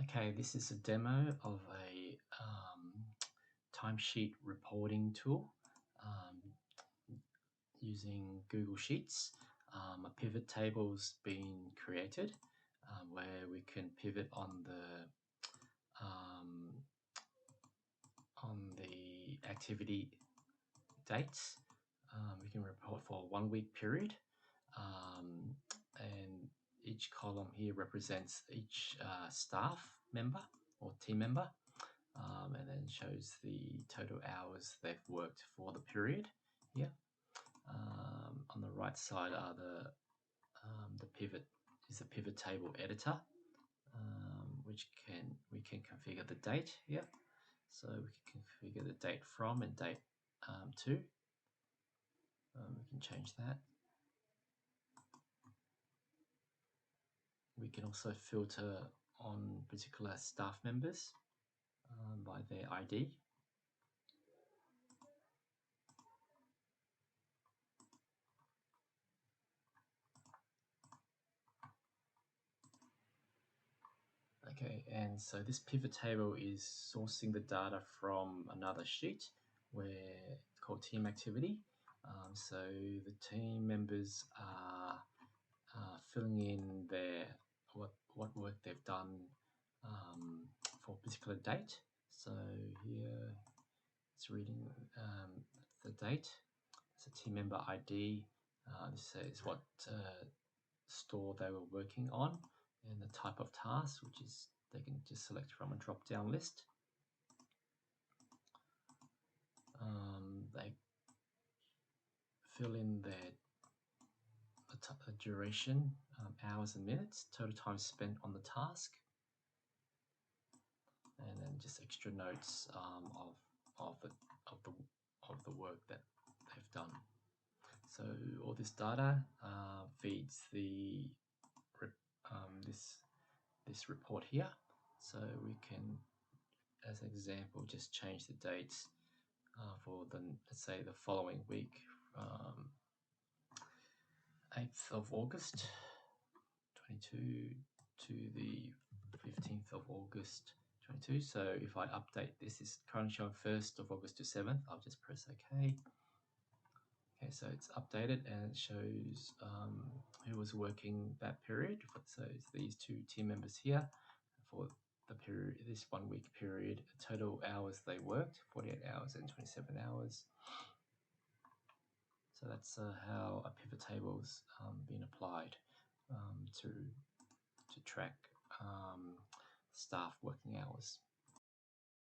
Okay, this is a demo of a timesheet reporting tool using Google Sheets. A pivot table's been created where we can pivot on the activity dates. We can report for a 1 week period, and each column here represents each staff member or team member, and then shows the total hours they've worked for the period here. On the right side are the pivot is the pivot table editor, which we can configure the date here. So we can configure the date from and date to. We can change that. We can also filter on particular staff members by their ID. Okay, and so this pivot table is sourcing the data from another sheet where it's called Team Activity. So the team members are filling in what work they've done for a particular date. So here it's reading the date. It's a team member ID. This says what store they were working on and the type of task, which is they can just select from a drop-down list. They fill in the duration, hours and minutes, total time spent on the task, and then just extra notes of the work that they've done. So all this data feeds the this report here. So we can, as an example, just change the dates for let's say the following week, 8th of August 22 to the 15th of August 22. So if I update this, is currently showing 1st of August to 7th. I'll just press OK. Okay, so it's updated and it shows who was working that period. So it's these two team members here for the period, this 1 week period. Total hours they worked, 48 hours and 27 hours. So that's how a pivot table's been applied to track staff working hours.